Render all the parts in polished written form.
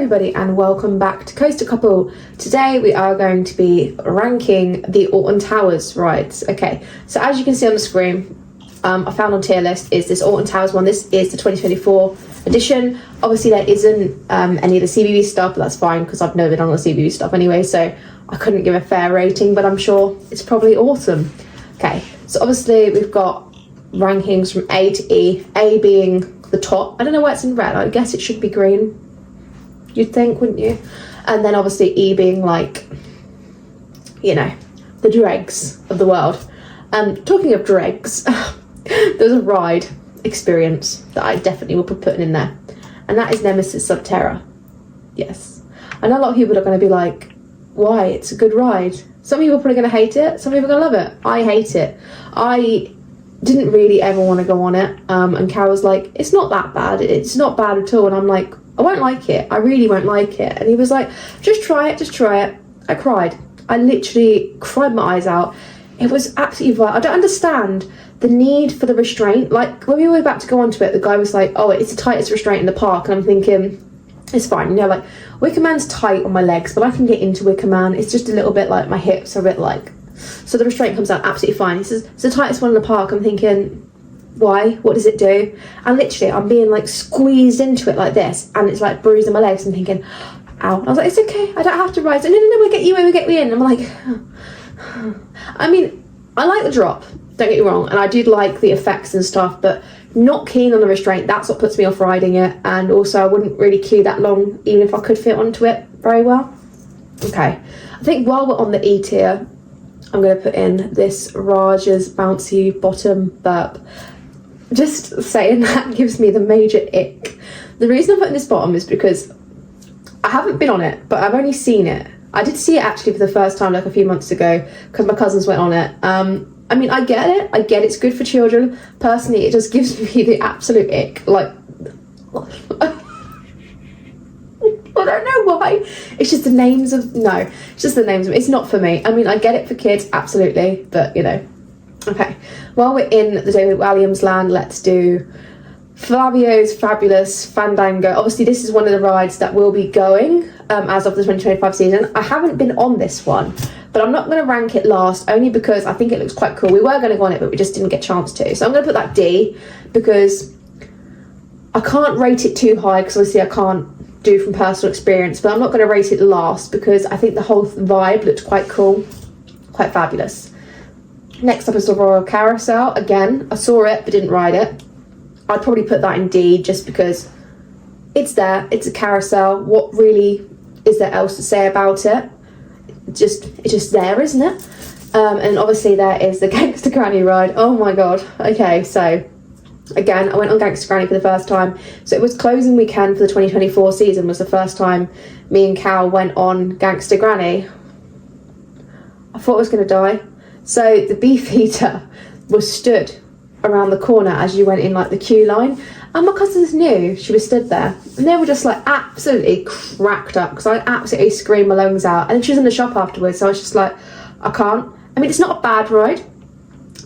everybody and welcome back to Coaster Couple. Today we are going to be ranking the Alton Towers rides. Okay, so as you can see on the screen, I found on tier list is this Alton Towers one. This is the 2024 edition. Obviously there isn't any of the CBB stuff, but that's fine because I've never been on the CBB stuff anyway, so I couldn't give a fair rating, but I'm sure it's probably awesome. Okay, so obviously we've got rankings from A to E, A being the top. I don't know why it's in red, I guess it should be green. You'd think, wouldn't you? And then obviously E being like, you know, the dregs of the world. Talking of dregs, there's a ride experience that I definitely will be putting in there, and that is Nemesis Subterra. Yes, I know a lot of people are going to be like, why? It's a good ride. Some people are probably going to hate it, some people are going to love it. I hate it. I didn't really ever want to go on it, and Cal was like, it's not that bad, it's not bad at all, and I'm like, I won't like it, I really won't like it. And he was like, just try it. I cried. I literally cried my eyes out. It was absolutely vile. I don't understand the need for the restraint. Like, when we were about to go onto it, the guy was like, oh, it's the tightest restraint in the park, and I'm thinking, it's fine, you know, like, Wickerman's tight on my legs, but I can get into Wickerman. It's just a little bit like, my hips are a bit like, so the restraint comes out absolutely fine. He says, it's the tightest one in the park. I'm thinking, why? What does it do? And literally I'm being like squeezed into it like this, and it's like bruising my legs. I'm thinking, ow. I was like, it's okay, I don't have to ride. So, no, we'll get you in, we'll get you in. I'm like, I mean, I like the drop, don't get me wrong, and I did like the effects and stuff, but not keen on the restraint. That's what puts me off riding it. And also I wouldn't really queue that long even if I could fit onto it very well. Okay, I think while we're on the E tier, I'm going to put in this Raj's bouncy bottom burp. Just saying that gives me the major ick. The reason I'm putting this bottom is because I haven't been on it, but I've only seen it. I did see it actually for the first time like a few months ago because my cousins went on it. I mean, I get it. I get it's good for children. Personally, it just gives me the absolute ick. Like, I don't know why. It's just the names of, no, it's just the names of, it's not for me. I mean, I get it for kids, absolutely, but you know. Okay, while we're in the David Walliams land, let's do Fabio's Fabulous Fandango. Obviously, this is one of the rides that will be going as of the 2025 season. I haven't been on this one, but I'm not going to rank it last, only because I think it looks quite cool. We were going to go on it, but we just didn't get a chance to. So I'm going to put that D, because I can't rate it too high, because obviously I can't do from personal experience, but I'm not going to rate it last, because I think the whole vibe looked quite cool, quite fabulous. Next up is the Royal Carousel. Again, I saw it but didn't ride it. I'd probably put that in D just because it's there, it's a carousel. What really is there else to say about it? It's just there, isn't it? And obviously there is the Gangster Granny ride. Oh my god. Okay, so again, I went on Gangster Granny for the first time. So it was closing weekend for the 2024 season, was the first time me and Cal went on Gangster Granny. I thought I was going to die. So the Beefeater was stood around the corner as you went in like the queue line, and my cousins knew she was stood there, and they were just like absolutely cracked up because I absolutely screamed my lungs out. And then she was in the shop afterwards, so I was just like, I can't. I mean, it's not a bad ride,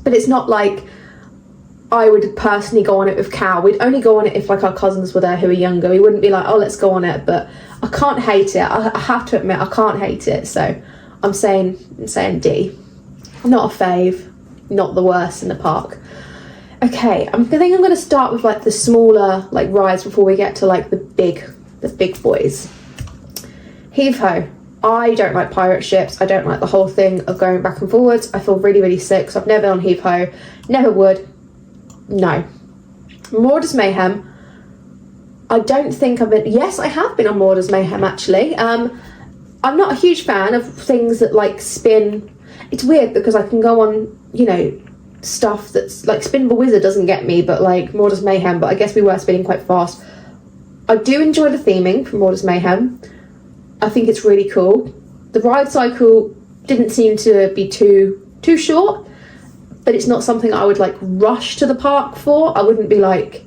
but it's not like I would personally go on it with Cal. We'd only go on it if like our cousins were there who were younger. We wouldn't be like, oh, let's go on it. But I can't hate it. I have to admit, I can't hate it. So I'm saying D. Not a fave, not the worst in the park. Okay, I think I'm going to start with like the smaller like rides before we get to like the big boys. Heave ho. I don't like pirate ships. I don't like the whole thing of going back and forwards. I feel really, really sick. So I've never been on heave ho. Never would. No. Marauders Mayhem. I don't think I've been. Yes, I have been on Marauders Mayhem actually. I'm not a huge fan of things that like spin. It's weird because I can go on, you know, stuff that's like Spinball Wizard doesn't get me, but like Marauders Mayhem, but I guess we were spinning quite fast. I do enjoy the theming from Marauders Mayhem. I think it's really cool. The ride cycle didn't seem to be too short, but it's not something I would like rush to the park for. I wouldn't be like,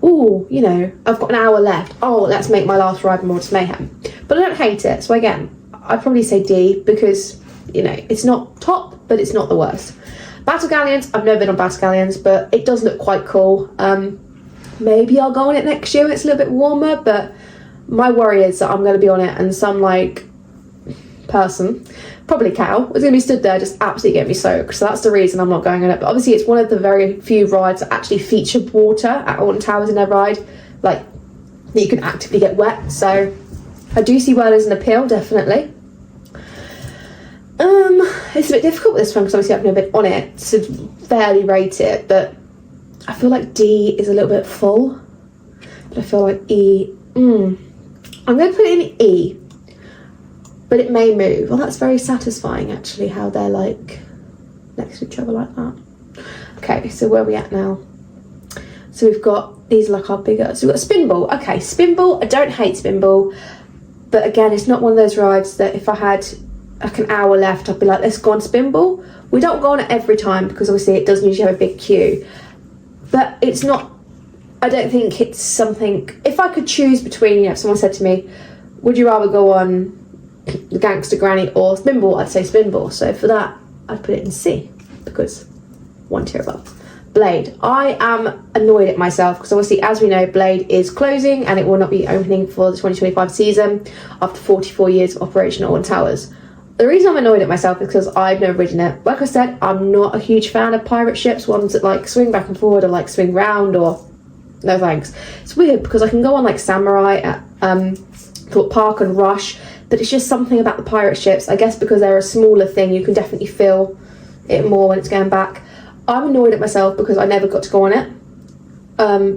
oh, you know, I've got an hour left. Oh, let's make my last ride in Marauders Mayhem. But I don't hate it. So again, I'd probably say D because, you know, it's not top, but it's not the worst. Battle Galleons, I've never been on Battle Galleons, but it does look quite cool. Maybe I'll go on it next year when it's a little bit warmer, but My worry is that I'm going to be on it and some like person, probably cow, is going to be stood there just absolutely get me soaked. So that's the reason I'm not going on it. But obviously it's one of the very few rides that actually feature water at Alton Towers in their ride, like that you can actively get wet. So I do see why there's an appeal, definitely. It's a bit difficult with this one because obviously I've never been on it to fairly rate it, but I feel like D is a little bit full. But I feel like E, I'm going to put it in E, but it may move. Well, that's very satisfying actually, how they're like next to each other like that. Okay, so where are we at now? So we've got, these are like our bigger, so we've got Spinball. Okay, Spinball, I don't hate Spinball, but again, it's not one of those rides that if I had like an hour left, I'd be like, let's go on Spinball. We don't go on it every time because obviously it doesn't usually have a big queue, but it's not, I don't think it's something, if I could choose between, you know, if someone said to me, would you rather go on the Gangster Granny or Spinball, I'd say Spinball. So for that, I'd put it in C because one tier above. Blade. I am annoyed at myself because obviously, as we know, Blade is closing and it will not be opening for the 2025 season after 44 years of operation at Alton Towers. The reason I'm annoyed at myself is because I've never ridden it. Like I said, I'm not a huge fan of pirate ships, ones that like swing back and forward or like swing round, or no thanks. It's weird because I can go on like Samurai at Thorpe Park and Rush, but it's just something about the pirate ships. I guess because they're a smaller thing, you can definitely feel it more when it's going back. I'm annoyed at myself because I never got to go on it,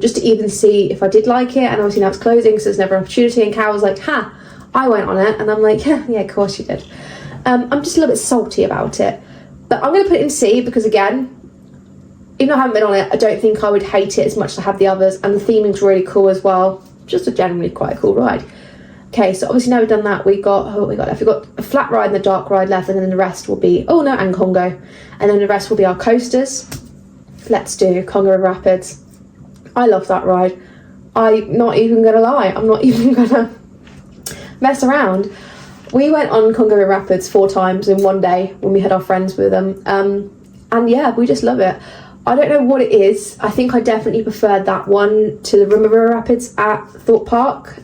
just to even see if I did like it, and obviously now it's closing, so there's never an opportunity, and Cal was like, ha, I went on it, and I'm like, yeah, of course you did. I'm just a little bit salty about it, but I'm going to put it in C because, again, even though I haven't been on it, I don't think I would hate it as much as I have the others, and the theming's really cool as well. Just a generally quite a cool ride. Okay, so obviously now we've done that, we got, what we got left? We've got a flat ride and the dark ride left, and then the rest will be, oh no, and Congo. And then the rest will be our coasters. Let's do Congo River Rapids. I love that ride. I'm not even gonna lie, I'm not even gonna mess around. We went on Congo River Rapids 4 times in one day when we had our friends with them. And yeah, we just love it. I don't know what it is. I think I definitely preferred that one to the River Rapids at Thorpe Park.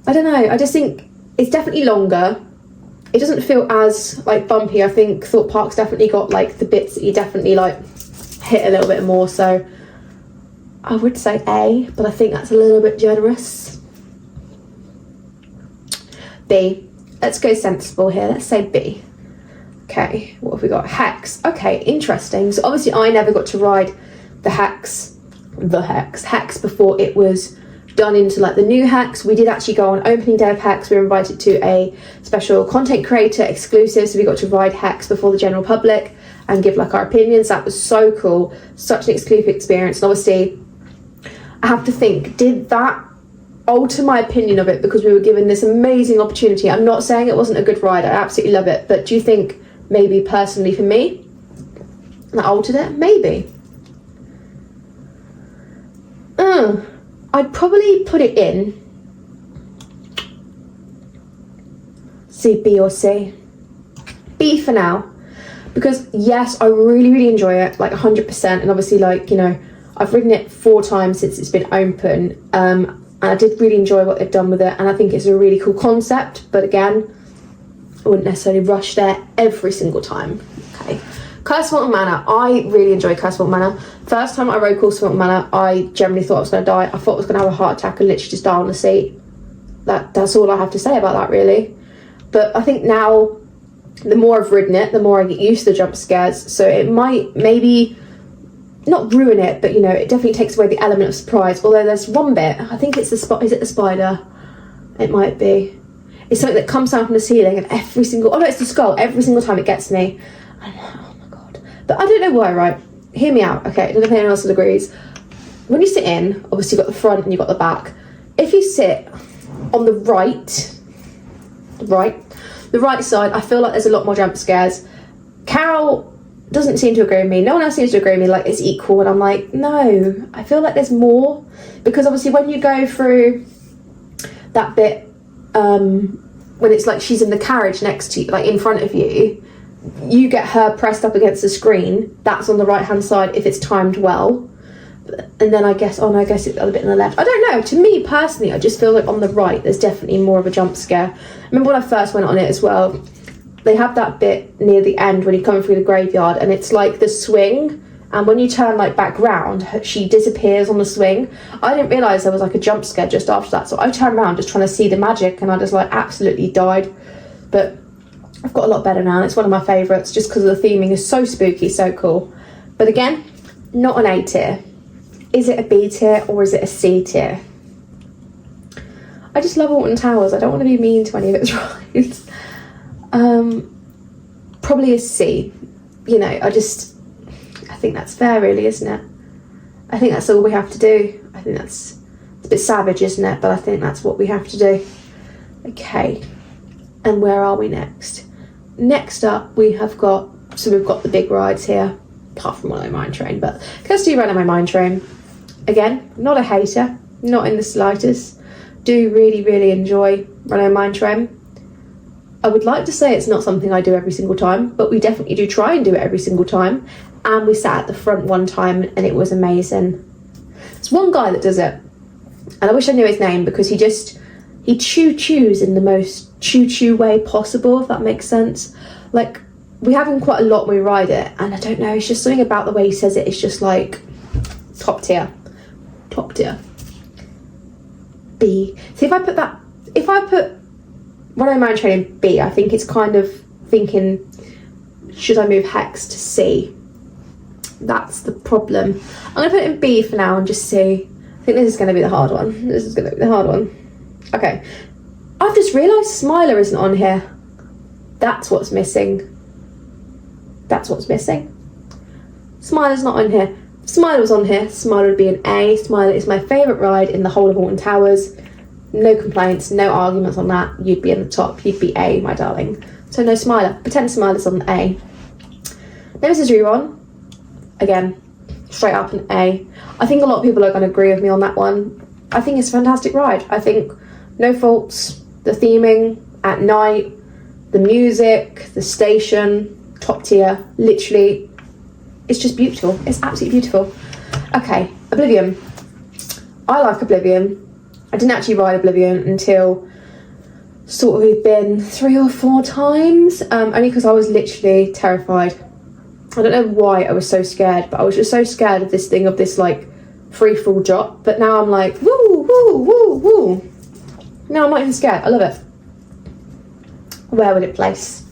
I don't know, I just think it's definitely longer. It doesn't feel as like bumpy. I think Thorpe Park's definitely got like the bits that you definitely like hit a little bit more, so I would say A, but I think that's a little bit generous. B. Let's go sensible here, let's say B. Okay, what have we got? Hex. Okay, interesting. So obviously I never got to ride the Hex before it was done into like the new Hex. We did actually go on opening day of Hex. We were invited to a special content creator exclusive, so we got to ride Hex before the general public and give like our opinions. That was so cool, such an exclusive experience. And obviously I have to think, did that alter my opinion of it because we were given this amazing opportunity? I'm not saying it wasn't a good ride, I absolutely love it, but do you think maybe personally for me that altered it? Maybe. I'd probably put it in C, B or C. B for now, because yes, I really enjoy it, like 100%, and obviously like, you know, I've ridden it 4 times since it's been open, and I did really enjoy what they've done with it, and I think it's a really cool concept, but again, I wouldn't necessarily rush there every single time. Okay. Carswell Manor. I really enjoy Carswell Manor. First time I rode Carswell Manor, I generally thought I was going to die. I thought I was going to have a heart attack and literally just die on the seat. That's all I have to say about that, really. But I think now, the more I've ridden it, the more I get used to the jump scares. So it might maybe not ruin it, but you know, it definitely takes away the element of surprise. Although there's one bit, I think it's the is it the spider? It might be. It's something that comes down from the ceiling, and every single, oh no, it's the skull. Every single time it gets me. I'm like, oh my god. But I don't know why, right? Hear me out, okay? I don't know if anyone else agrees. When you sit in, obviously you've got the front and you've got the back. If you sit on the right side, I feel like there's a lot more jump scares. Carol doesn't seem to agree with me. No one else seems to agree with me, like it's equal. And I'm like, no, I feel like there's more. Because obviously when you go through that bit, when it's like she's in the carriage next to you, like in front of you, you get her pressed up against the screen. That's on the right hand side if it's timed well. and then I guess, oh no, I guess it's the other bit on the left. I don't know. To me personally, I just feel like on the right, there's definitely more of a jump scare. I remember when I first went on it as well, they have that bit near the end when you're coming through the graveyard, and it's like the swing, and when you turn like back round, she disappears on the swing. I didn't realise there was like a jump scare just after that, so I turned around just trying to see the magic, and I just like absolutely died. But I've got a lot better now, and it's one of my favourites just because the theming is so spooky, so cool. But again, not an A tier. Is it a B tier or is it a C tier? I just love Alton Towers. I don't want to be mean to any of its rides. Probably a C. You know, I think that's fair really, isn't it? I think that's all we have to do. I think it's a bit savage, isn't it? But I think that's what we have to do. Okay, and where are we next? Next up we've got the big rides here, apart from Runaway Mine Train, but let's do Runaway Mine Train. Again, not a hater, not in the slightest. Do really, really enjoy Runaway Mine Train. I would like to say it's not something I do every single time, but we definitely do try and do it every single time. And we sat at the front one time and it was amazing. There's one guy that does it, and I wish I knew his name, because he choo-choos in the most choo-choo way possible, if that makes sense. Like, we have him quite a lot when we ride it, and I don't know, it's just something about the way he says it. It's just like top tier. B. See, if I put Runaway Mine Train in B, I think it's kind of thinking, should I move Hex to C? That's the problem. I'm going to put it in B for now and just see. I think this is going to be the hard one. Okay. I've just realised Smiler isn't on here. That's what's missing. Smiler's not on here. If Smiler was on here, Smiler would be an A. Smiler is my favourite ride in the whole of Alton Towers. No complaints, no arguments on that. You'd be in the top. You'd be A, my darling. So no Smiler. Pretend Smiler's on A. Nemesis Rerun. Again, straight up an A. I think a lot of people are going to agree with me on that one. I think it's a fantastic ride. I think no faults. The theming at night, the music, the station, top tier. Literally, it's just beautiful. It's absolutely beautiful. Okay, Oblivion. I like Oblivion. I didn't actually ride Oblivion until sort of been 3 or 4 times, only because I was literally terrified. I don't know why I was so scared, but I was just so scared of this like free fall drop. But now I'm like, woo, woo, woo, woo. No, I'm not even scared. I love it. Where would it place?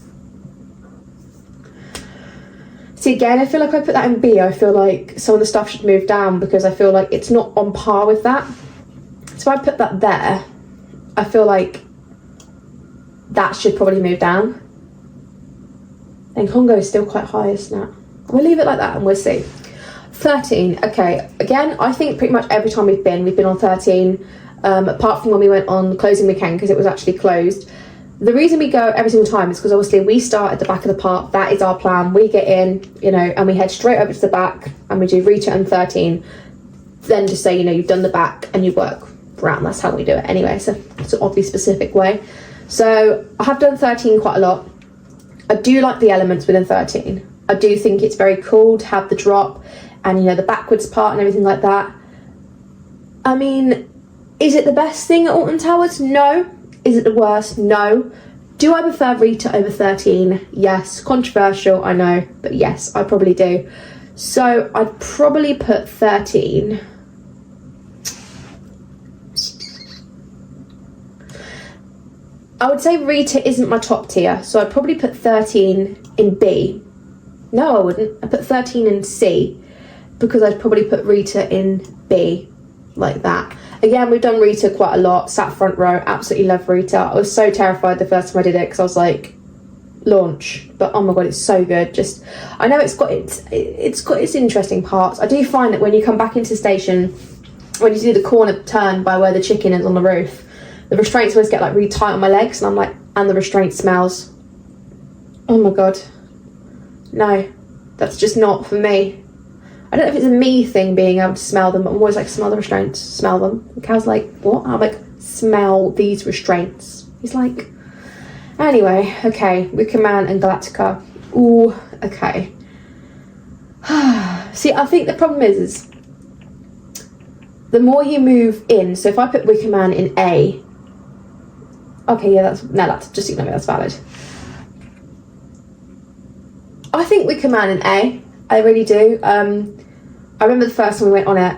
See, again, I feel like I put that in B. I feel like some of the stuff should move down because I feel like it's not on par with that. So if I put that there, I feel like that should probably move down. And Congo is still quite high, isn't it? We'll leave it like that and we'll see. 13, okay. Again, I think pretty much every time we've been on 13, apart from when we went on closing weekend because it was actually closed. The reason we go every single time is because obviously we start at the back of the park. That is our plan. We get in, you know, and we head straight over to the back and we do Rita and 13. Then just say, you know, you've done the back and you work around. That's how we do it anyway. So it's an obviously specific way. So I have done 13 quite a lot. I do like the elements within 13. I do think it's very cool to have the drop and, you know, the backwards part and everything like that. I mean, is it the best thing at Alton Towers? No. Is it the worst? No. Do I prefer Rita over 13? Yes. Controversial, I know, but yes, I probably do. So I'd probably put 13. I would say Rita isn't my top tier, so I'd probably put 13 in B. No, I wouldn't. I'd put 13 in C, because I'd probably put Rita in B, like that. Again, we've done Rita quite a lot, sat front row, absolutely love Rita. I was so terrified the first time I did it, because I was like, launch, but oh my god, it's so good. Just, I know it's got its interesting parts. I do find that when you come back into the station, when you do the corner turn by where the chicken is on the roof, the restraints always get like really tight on my legs, and I'm like, and the restraint smells. Oh my god. No, that's just not for me. I don't know if it's a me thing being able to smell them, but I'm always like, smell the restraints, smell them. And Cal's like, what? I'm like, smell these restraints. He's like, anyway, okay, Wickerman and Galactica. Ooh, okay. See, I think the problem is the more you move in, so if I put Wickerman in A, okay, yeah, that's just ignore me, that's valid. I think Wickerman in A, I really do. I remember the first time we went on it,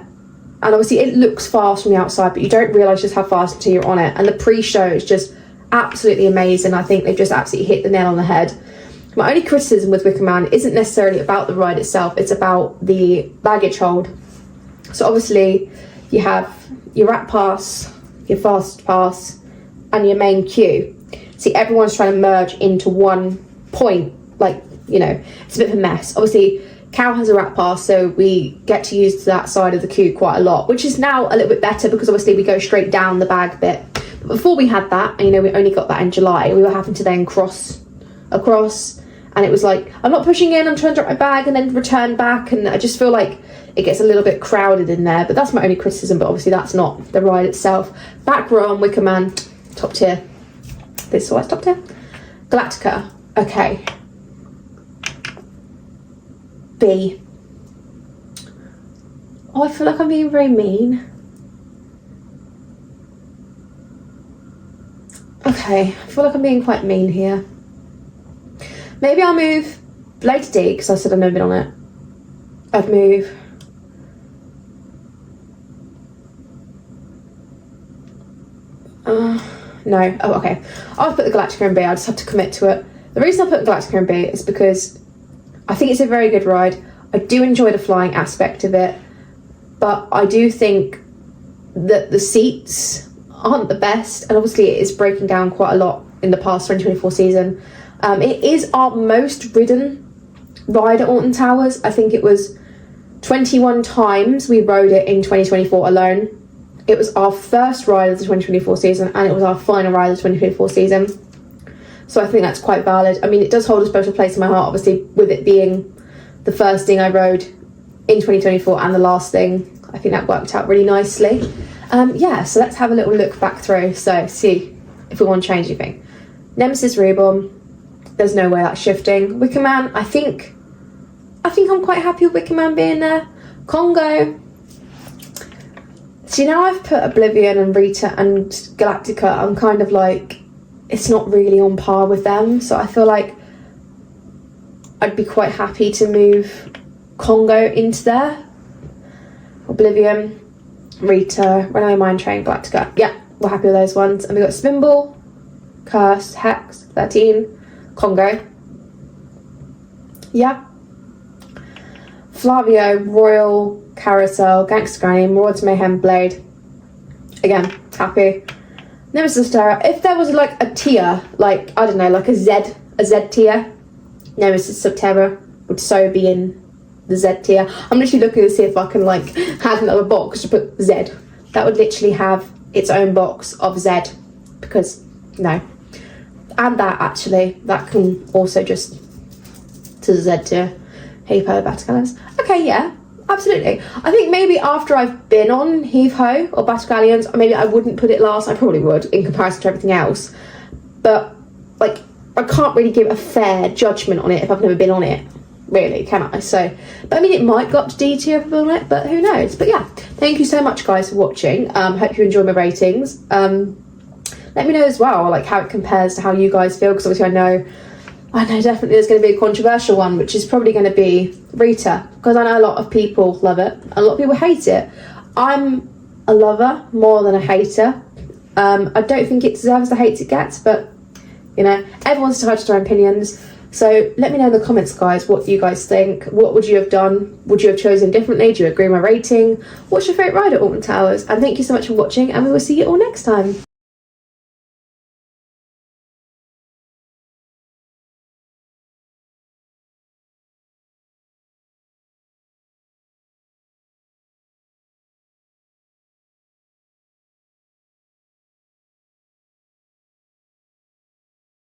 and obviously it looks fast from the outside, but you don't realise just how fast until you're on it. And the pre-show is just absolutely amazing. I think they've just absolutely hit the nail on the head. My only criticism with Wickerman isn't necessarily about the ride itself, it's about the baggage hold. So obviously you have your rat pass, your fast pass, and your main queue. See, everyone's trying to merge into one point, like, you know, it's a bit of a mess. Obviously, Cal has a rat pass, so we get to use that side of the queue quite a lot, which is now a little bit better because obviously we go straight down the bag bit. But before we had that, and you know, we only got that in July, we were having to then cross across, and it was like, I'm not pushing in, I'm trying to drop my bag and then return back, and I just feel like it gets a little bit crowded in there. But that's my only criticism, but obviously that's not the ride itself. Back row on Wickerman, top tier. This is why it's top tier. Galactica, okay. B. Oh, I feel like I'm being very mean. Okay, I feel like I'm being quite mean here. Maybe I'll move below to D, because I said I've never been on it. I'd move... no. Oh, okay. I'll put the Galactica in B. I just have to commit to it. The reason I put Galactica in B is because I think it's a very good ride. I do enjoy the flying aspect of it, but I do think that the seats aren't the best, and obviously it is breaking down quite a lot in the past 2024 season. It is our most ridden ride at Alton Towers. I think it was 21 times we rode it in 2024 alone. It was our first ride of the 2024 season, and it was our final ride of the 2024 season. So I think that's quite valid. I mean, it does hold a special place in my heart, obviously, with it being the first thing I rode in 2024 and the last thing. I think that worked out really nicely. Yeah, so let's have a little look back through. So see if we want to change anything. Nemesis Reborn, there's no way that's shifting. Wickerman, I think I'm quite happy with Wickerman being there. Congo. See, now I've put Oblivion and Rita and Galactica, I'm kind of like, it's not really on par with them, so I feel like I'd be quite happy to move Congo into there. Oblivion, Rita, Runaway Mine Train, Galactica. Yeah, we're happy with those ones. And we've got Spimble, Curse, Hex, 13, Congo. Yeah. Flavio, Royal, Carousel, Gangster Granny, Marauders Mayhem, Blade. Again, happy. Nemesis Terror. If there was like a tier, like, I don't know, like a Z tier, Nemesis Subterra would so be in the Z tier. I'm literally looking to see if I can like have another box to put Z. That would literally have its own box of Z, because no. And that actually, that can also just to the Z tier. Heave Ho, Battalions. Okay, yeah, absolutely. I think maybe after I've been on Heave Ho or Battalions, maybe I wouldn't put it last. I probably would in comparison to everything else. But like, I can't really give a fair judgment on it if I've never been on it, really, can I? So, but I mean, it might go up to D tier if I've been on it, but who knows? But yeah, thank you so much, guys, for watching. Hope you enjoy my ratings. Let me know as well, like, how it compares to how you guys feel, because obviously I know definitely there's going to be a controversial one, which is probably going to be Rita, because I know a lot of people love it and a lot of people hate it. I'm a lover more than a hater. I don't think it deserves the hate it gets, but you know, everyone's entitled to their own opinions. So let me know in the comments, guys, what you guys think. What would you have done? Would you have chosen differently? Do you agree with my rating? What's your favourite ride at Alton Towers? And thank you so much for watching, and we will see you all next time.